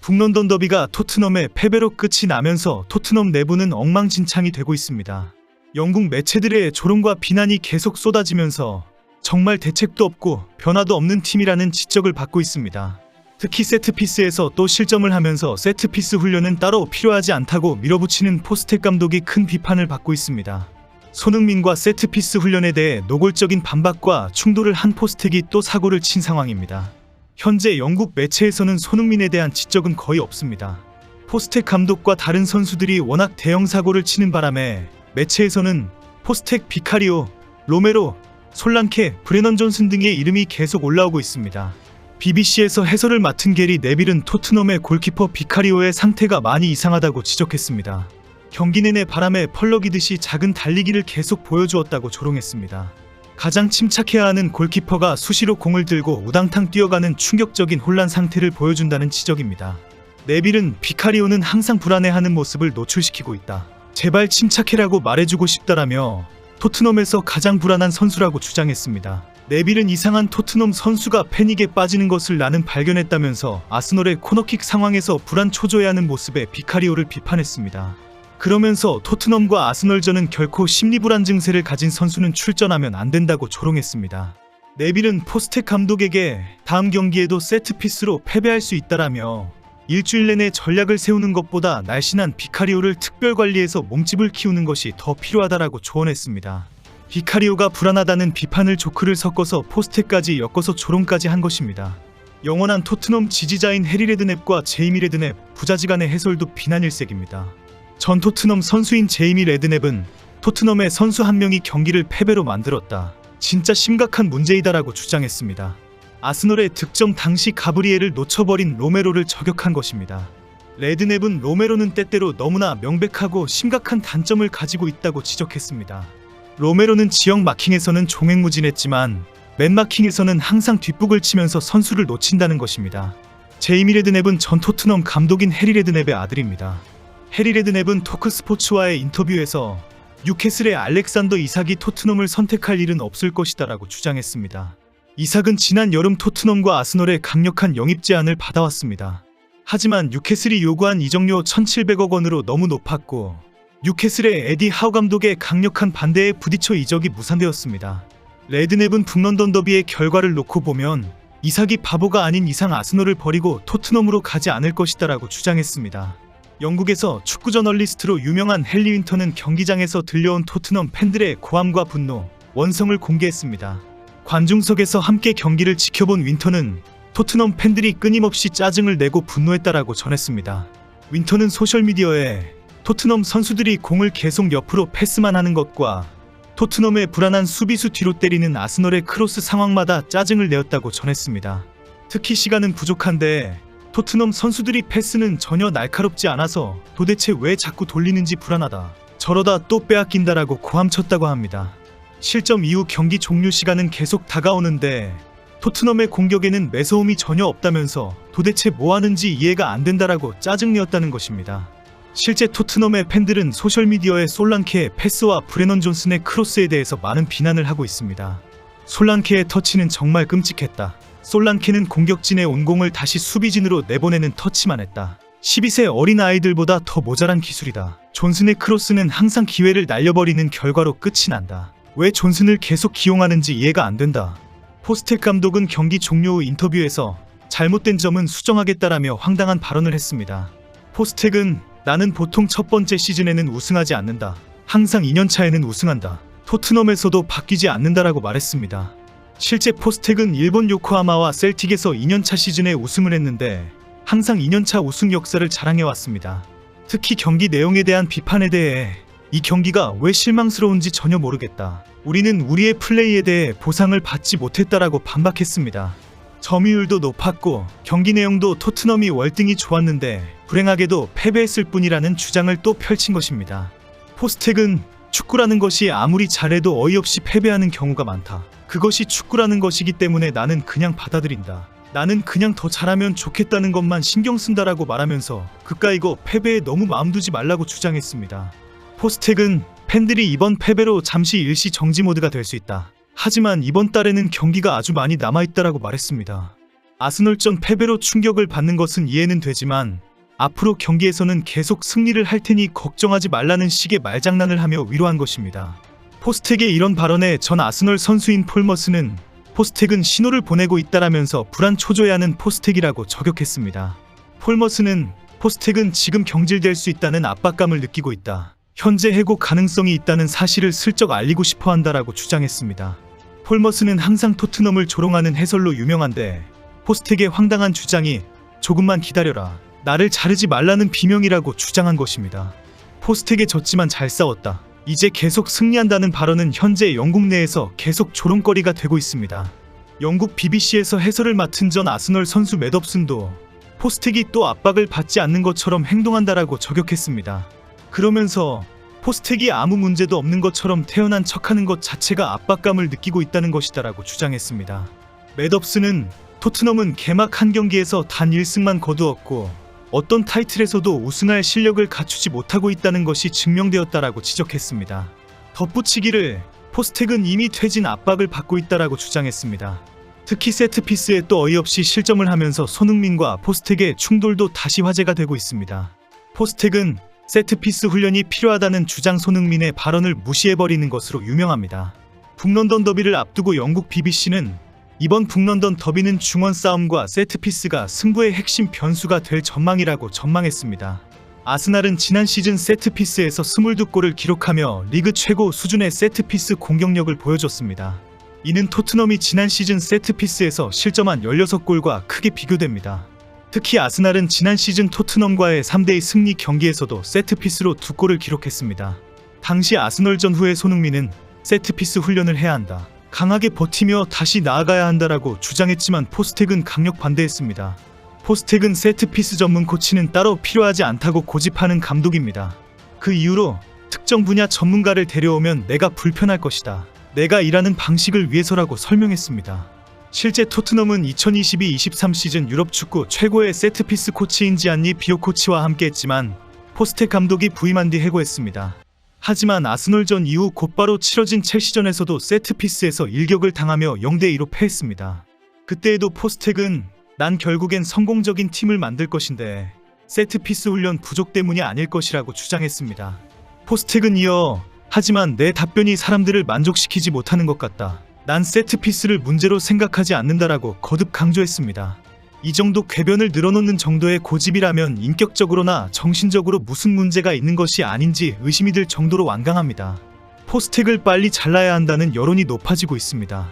북런던 더비가 토트넘의 패배로 끝이 나면서 토트넘 내부는 엉망진창이 되고 있습니다. 영국 매체들의 조롱과 비난이 계속 쏟아지면서 정말 대책도 없고 변화도 없는 팀이라는 지적을 받고 있습니다. 특히 세트피스에서 또 실점을 하면서 세트피스 훈련은 따로 필요하지 않다고 밀어붙이는 포스텍 감독이 큰 비판을 받고 있습니다. 손흥민과 세트피스 훈련에 대해 노골적인 반박과 충돌을 한 포스텍이 또 사고를 친 상황입니다. 현재 영국 매체에서는 손흥민에 대한 지적은 거의 없습니다. 포스텍 감독과 다른 선수들이 워낙 대형 사고를 치는 바람에 매체에서는 포스텍, 비카리오, 로메로, 솔랑케, 브레넌 존슨 등의 이름이 계속 올라오고 있습니다. BBC에서 해설을 맡은 게리 네빌은 토트넘의 골키퍼 비카리오의 상태가 많이 이상하다고 지적했습니다. 경기 내내 바람에 펄럭이듯이 작은 달리기를 계속 보여주었다고 조롱했습니다. 가장 침착해야 하는 골키퍼가 수시로 공을 들고 우당탕 뛰어가는 충격적인 혼란 상태를 보여준다는 지적입니다. 네빌은 비카리오는 항상 불안해하는 모습을 노출시키고 있다. 제발 침착해라고 말해주고 싶다라며 토트넘에서 가장 불안한 선수라고 주장했습니다. 네빌은 이상한 토트넘 선수가 패닉에 빠지는 것을 나는 발견했다면서 아스널의 코너킥 상황에서 불안 초조해하는 모습에 비카리오를 비판했습니다. 그러면서 토트넘과 아스널전은 결코 심리불안 증세를 가진 선수는 출전하면 안 된다고 조롱했습니다. 네빌은 포스텍 감독에게 다음 경기에도 세트피스로 패배할 수 있다라며 일주일 내내 전략을 세우는 것보다 날씬한 비카리오를 특별 관리해서 몸집을 키우는 것이 더 필요하다라고 조언했습니다. 비카리오가 불안하다는 비판을 조크를 섞어서 포스텍까지 엮어서 조롱까지 한 것입니다. 영원한 토트넘 지지자인 해리 레드냅과 제이미 레드냅 부자지간의 해설도 비난일색입니다. 전 토트넘 선수인 제이미 레드냅은 토트넘의 선수 한 명이 경기를 패배로 만들었다. 진짜 심각한 문제이다라고 주장했습니다. 아스널의 득점 당시 가브리엘을 놓쳐버린 로메로를 저격한 것입니다. 레드냅은 로메로는 때때로 너무나 명백하고 심각한 단점을 가지고 있다고 지적했습니다. 로메로는 지역 마킹에서는 종횡무진했지만 맨 마킹에서는 항상 뒷북을 치면서 선수를 놓친다는 것입니다. 제이미 레드냅은 전 토트넘 감독인 해리 레드냅의 아들입니다. 해리 레드냅은 토크스포츠와의 인터뷰에서 뉴캐슬의 알렉산더 이삭이 토트넘을 선택할 일은 없을 것이다 라고 주장했습니다. 이삭은 지난 여름 토트넘과 아스널의 강력한 영입 제안을 받아왔습니다. 하지만 뉴캐슬이 요구한 이적료 1,700억 원으로 너무 높았고 뉴캐슬의 에디 하우 감독의 강력한 반대에 부딪혀 이적이 무산되었습니다. 레드냅은 북런던 더비의 결과를 놓고 보면 이삭이 바보가 아닌 이상 아스널을 버리고 토트넘으로 가지 않을 것이다 라고 주장했습니다. 영국에서 축구 저널리스트로 유명한 헨리 윈터는 경기장에서 들려온 토트넘 팬들의 고함과 분노, 원성을 공개했습니다. 관중석에서 함께 경기를 지켜본 윈터는 토트넘 팬들이 끊임없이 짜증을 내고 분노했다라고 전했습니다. 윈터는 소셜미디어에 토트넘 선수들이 공을 계속 옆으로 패스만 하는 것과 토트넘의 불안한 수비수 뒤로 때리는 아스널의 크로스 상황마다 짜증을 내었다고 전했습니다. 특히 시간은 부족한데 토트넘 선수들이 패스는 전혀 날카롭지 않아서 도대체 왜 자꾸 돌리는지 불안하다. 저러다 또 빼앗긴다라고 고함쳤다고 합니다. 실점 이후 경기 종료 시간은 계속 다가오는데 토트넘의 공격에는 매서움이 전혀 없다면서 도대체 뭐 하는지 이해가 안 된다라고 짜증내었다는 것입니다. 실제 토트넘의 팬들은 소셜미디어에 솔랑케의 패스와 브레넌 존슨의 크로스에 대해서 많은 비난을 하고 있습니다. 솔랑케의 터치는 정말 끔찍했다. 솔랑케는 공격진의 온 공을 다시 수비진으로 내보내는 터치만 했다. 12세 어린 아이들보다 더 모자란 기술이다. 존슨의 크로스는 항상 기회를 날려버리는 결과로 끝이 난다. 왜 존슨을 계속 기용하는지 이해가 안 된다. 포스텍 감독은 경기 종료 후 인터뷰에서 잘못된 점은 수정하겠다라며 황당한 발언을 했습니다. 포스텍은 나는 보통 첫 번째 시즌에는 우승하지 않는다. 항상 2년차에는 우승한다. 토트넘에서도 바뀌지 않는다라고 말했습니다. 실제 포스텍은 일본 요코하마와 셀틱에서 2년차 시즌에 우승을 했는데 항상 2년차 우승 역사를 자랑해왔습니다. 특히 경기 내용에 대한 비판에 대해 이 경기가 왜 실망스러운지 전혀 모르겠다. 우리는 우리의 플레이에 대해 보상을 받지 못했다라고 반박했습니다. 점유율도 높았고 경기 내용도 토트넘이 월등히 좋았는데 불행하게도 패배했을 뿐이라는 주장을 또 펼친 것입니다. 포스텍은 축구라는 것이 아무리 잘해도 어이없이 패배하는 경우가 많다. 그것이 축구라는 것이기 때문에 나는 그냥 받아들인다. 나는 그냥 더 잘하면 좋겠다는 것만 신경 쓴다라고 말하면서 그까이고 패배에 너무 마음 두지 말라고 주장했습니다. 포스텍은 팬들이 이번 패배로 잠시 일시 정지 모드가 될 수 있다. 하지만 이번 달에는 경기가 아주 많이 남아있다라고 말했습니다. 아스널전 패배로 충격을 받는 것은 이해는 되지만 앞으로 경기에서는 계속 승리를 할 테니 걱정하지 말라는 식의 말장난을 하며 위로한 것입니다. 포스텍의 이런 발언에 전 아스널 선수인 폴 머스는 포스텍은 신호를 보내고 있다라면서 불안 초조해하는 포스텍이라고 저격했습니다. 폴 머스는 포스텍은 지금 경질될 수 있다는 압박감을 느끼고 있다. 현재 해고 가능성이 있다는 사실을 슬쩍 알리고 싶어 한다라고 주장했습니다. 폴 머스는 항상 토트넘을 조롱하는 해설로 유명한데 포스텍의 황당한 주장이 조금만 기다려라, 나를 자르지 말라는 비명이라고 주장한 것입니다. 포스텍에 졌지만 잘 싸웠다, 이제 계속 승리한다는 발언은 현재 영국 내에서 계속 조롱거리가 되고 있습니다. 영국 BBC에서 해설을 맡은 전 아스널 선수 맷 업슨도 포스텍이 또 압박을 받지 않는 것처럼 행동한다라고 저격했습니다. 그러면서 포스텍이 아무 문제도 없는 것처럼 태어난 척하는 것 자체가 압박감을 느끼고 있다는 것이다라고 주장했습니다. 맷 업슨은 토트넘은 개막 한 경기에서 단 1승만 거두었고 어떤 타이틀에서도 우승할 실력을 갖추지 못하고 있다는 것이 증명되었다라고 지적했습니다. 덧붙이기를 포스텍은 이미 퇴진 압박을 받고 있다라고 주장했습니다. 특히 세트피스에 또 어이없이 실점을 하면서 손흥민과 포스텍의 충돌도 다시 화제가 되고 있습니다. 포스텍은 세트피스 훈련이 필요하다는 주장 손흥민의 발언을 무시해버리는 것으로 유명합니다. 북런던 더비를 앞두고 영국 BBC는 이번 북런던 더비는 중원 싸움과 세트피스가 승부의 핵심 변수가 될 전망이라고 전망했습니다. 아스날은 지난 시즌 세트피스에서 22골을 기록하며 리그 최고 수준의 세트피스 공격력을 보여줬습니다. 이는 토트넘이 지난 시즌 세트피스에서 실점한 16골과 크게 비교됩니다. 특히 아스날은 지난 시즌 토트넘과의 3대2 승리 경기에서도 세트피스로 2골을 기록했습니다. 당시 아스널전 후에 손흥민은 세트피스 훈련을 해야 한다, 강하게 버티며 다시 나아가야 한다라고 주장했지만 포스텍은 강력 반대했습니다. 포스텍은 세트피스 전문 코치는 따로 필요하지 않다고 고집하는 감독입니다. 그 이후로 특정 분야 전문가를 데려오면 내가 불편할 것이다, 내가 일하는 방식을 위해서라고 설명했습니다. 실제 토트넘은 2022-23 시즌 유럽 축구 최고의 세트피스 코치인 지안니 비오 코치와 함께했지만 포스텍 감독이 부임한 뒤 해고했습니다. 하지만 아스널전 이후 곧바로 치러진 첼시전에서도 세트피스에서 일격을 당하며 0대2로 패했습니다. 그때에도 포스텍은 난 결국엔 성공적인 팀을 만들 것인데 세트피스 훈련 부족 때문이 아닐 것이라고 주장했습니다. 포스텍은 이어 하지만 내 답변이 사람들을 만족시키지 못하는 것 같다, 난 세트피스를 문제로 생각하지 않는다라고 거듭 강조했습니다. 이 정도 궤변을 늘어놓는 정도의 고집이라면 인격적으로나 정신적으로 무슨 문제가 있는 것이 아닌지 의심이 들 정도로 완강합니다. 포스텍을 빨리 잘라야 한다는 여론이 높아지고 있습니다.